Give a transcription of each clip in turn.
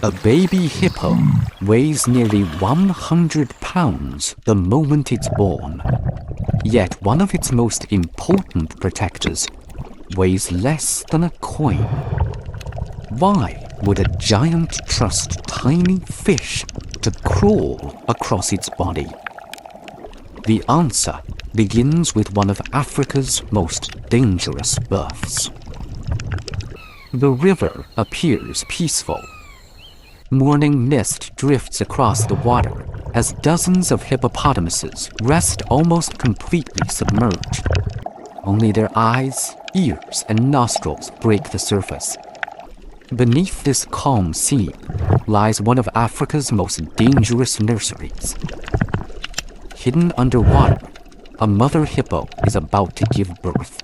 A baby hippo weighs nearly 100 pounds the moment it's born. Yet one of its most important protectors weighs less than a coin. Why would a giant trust tiny fish to crawl across its body? The answer begins with one of Africa's most dangerous births. The river appears peaceful. Morning mist drifts across the water as dozens of hippopotamuses rest almost completely submerged. Only their eyes, ears, and nostrils break the surface. Beneath this calm scene lies one of Africa's most dangerous nurseries. Hidden underwater, a mother hippo is about to give birth.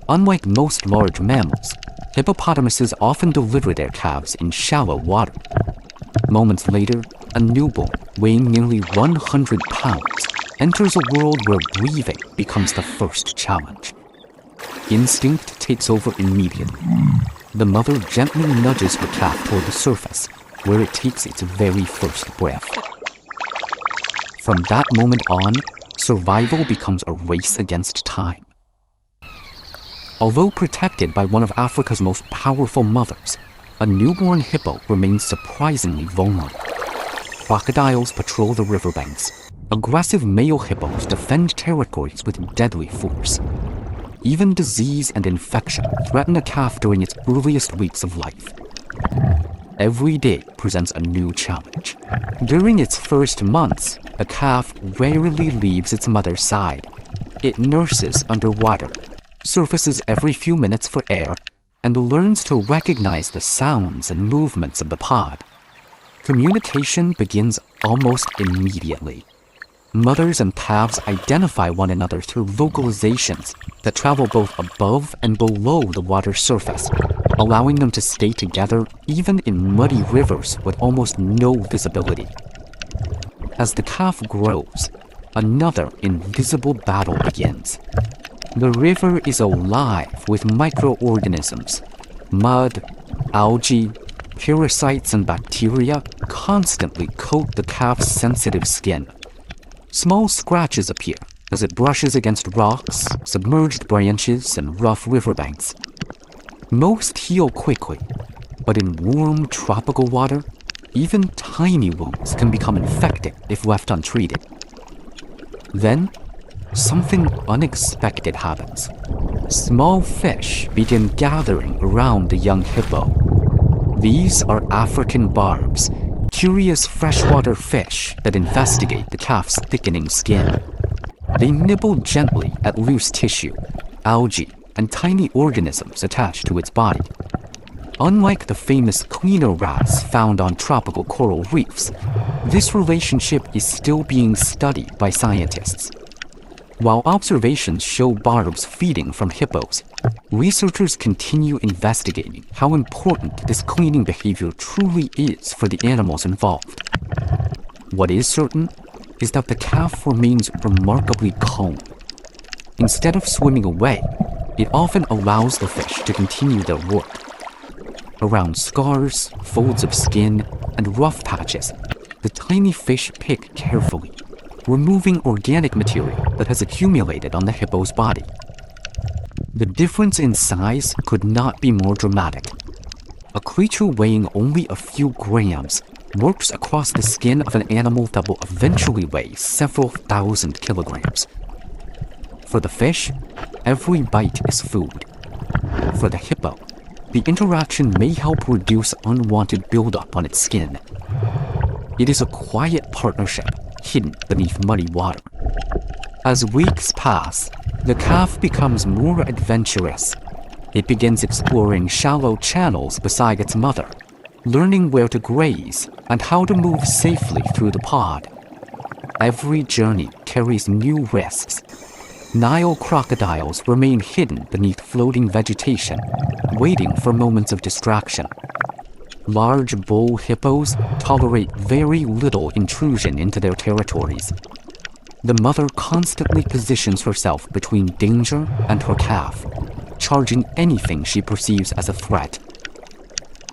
Unlike most large mammals, hippopotamuses often deliver their calves in shallow water. Moments later, a newborn weighing nearly 100 pounds enters a world where breathing becomes the first challenge. Instinct takes over immediately. The mother gently nudges her calf toward the surface, where it takes its very first breath. From that moment on, survival becomes a race against time. Although protected by one of Africa's most powerful mothers, a newborn hippo remains surprisingly vulnerable. Crocodiles patrol the riverbanks. Aggressive male hippos defend territories with deadly force. Even disease and infection threaten a calf during its earliest weeks of life. Every day presents a new challenge. During its first months, a calf rarely leaves its mother's side. It nurses underwater, surfaces every few minutes for air, and learns to recognize the sounds and movements of the pod. Communication begins almost immediately. Mothers and calves identify one another through vocalizations that travel both above and below the water's surface, allowing them to stay together even in muddy rivers with almost no visibility. As the calf grows, another invisible battle begins. The river is alive with microorganisms. Mud, algae, parasites, and bacteria constantly coat the calf's sensitive skin. Small scratches appear as it brushes against rocks, submerged branches, and rough riverbanks. Most heal quickly, but in warm tropical water, even tiny wounds can become infected if left untreated. Then, something unexpected happens. Small fish begin gathering around the young hippo. These are African barbs, curious freshwater fish that investigate the calf's thickening skin. They nibble gently at loose tissue, algae, and tiny organisms attached to its body. Unlike the famous cleaner wrasse found on tropical coral reefs, this relationship is still being studied by scientists. While observations show barbs feeding from hippos, researchers continue investigating how important this cleaning behavior truly is for the animals involved. What is certain is that the calf remains remarkably calm. Instead of swimming away, it often allows the fish to continue their work. Around scars, folds of skin, and rough patches, the tiny fish pick carefully, removing organic material that has accumulated on the hippo's body. The difference in size could not be more dramatic. A creature weighing only a few grams works across the skin of an animal that will eventually weigh several thousand kilograms. For the fish, every bite is food. For the hippo, the interaction may help reduce unwanted buildup on its skin. It is a quiet partnership hidden beneath muddy water. As weeks pass, the calf becomes more adventurous. It begins exploring shallow channels beside its mother, learning where to graze and how to move safely through the pod. Every journey carries new risks. Nile crocodiles remain hidden beneath floating vegetation, waiting for moments of distraction. Large bull hippos tolerate very little intrusion into their territories. The mother constantly positions herself between danger and her calf, charging anything she perceives as a threat.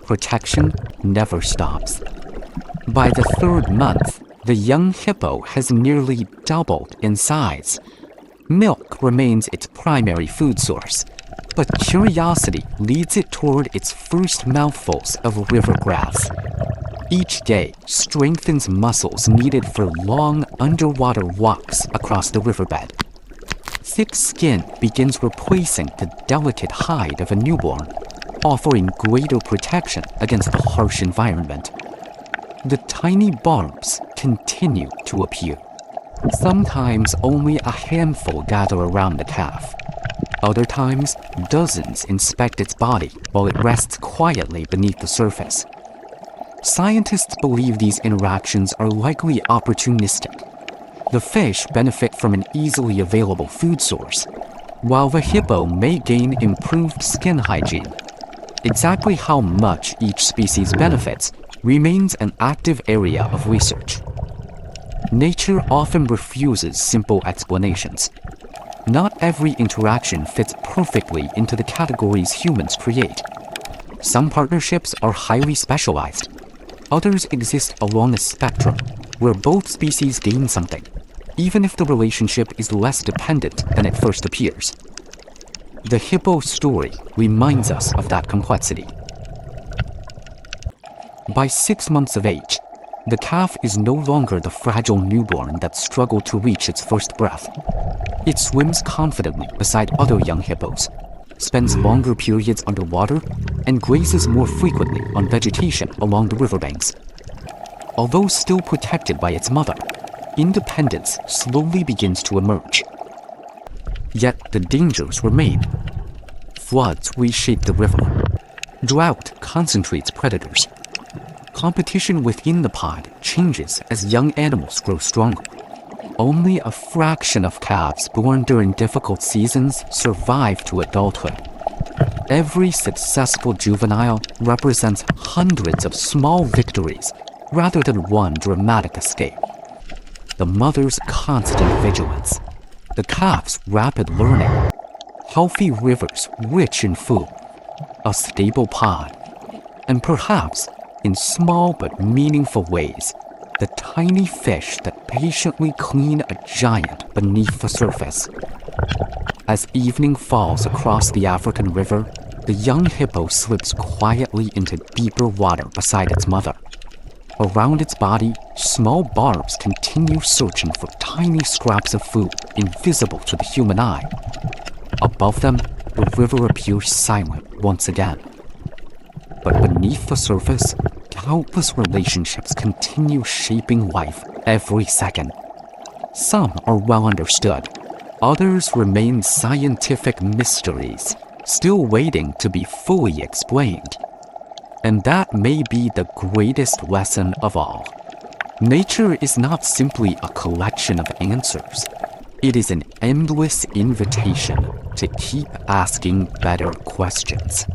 protection never stops. By the third month, the young hippo has nearly doubled in size. Milk remains its primary food source, but curiosity leads it toward its first mouthfuls of river grass. Each day strengthens muscles needed for long underwater walks across the riverbed. Thick skin begins replacing the delicate hide of a newborn, offering greater protection against the harsh environment. The tiny barbs continue to appear. Sometimes only a handful gather around the calf. Other times, dozens inspect its body while it rests quietly beneath the surface. Scientists believe these interactions are likely opportunistic. The fish benefit from an easily available food source, while the hippo may gain improved skin hygiene. Exactly how much each species benefits remains an active area of research. Nature often refuses simple explanations. Not every interaction fits perfectly into the categories humans create. Some partnerships are highly specialized. Others exist along a spectrum where both species gain something, even if the relationship is less dependent than it first appears. The hippo story reminds us of that complexity. By 6 months of age, the calf is no longer the fragile newborn that struggled to reach its first breath. It swims confidently beside other young hippos, spends longer periods underwater, and grazes more frequently on vegetation along the riverbanks. Although still protected by its mother, independence slowly begins to emerge. Yet the dangers remain. Floods reshape the river. Drought concentrates predators. Competition within the pod changes as young animals grow stronger. Only a fraction of calves born during difficult seasons survive to adulthood. Every successful juvenile represents hundreds of small victories rather than one dramatic escape. The mother's constant vigilance, the calf's rapid learning, healthy rivers rich in food, a stable pod, and perhaps, in small but meaningful ways, the tiny fish that patiently clean a giant beneath the surface. As evening falls across the African river, the young hippo slips quietly into deeper water beside its mother. Around its body, small barbs continue searching for tiny scraps of food invisible to the human eye. Above them, the river appears silent once again. But beneath the surface, countless relationships continue shaping life every second. Some are well understood. Others remain scientific mysteries, still waiting to be fully explained. And that may be the greatest lesson of all. Nature is not simply a collection of answers. It is an endless invitation to keep asking better questions.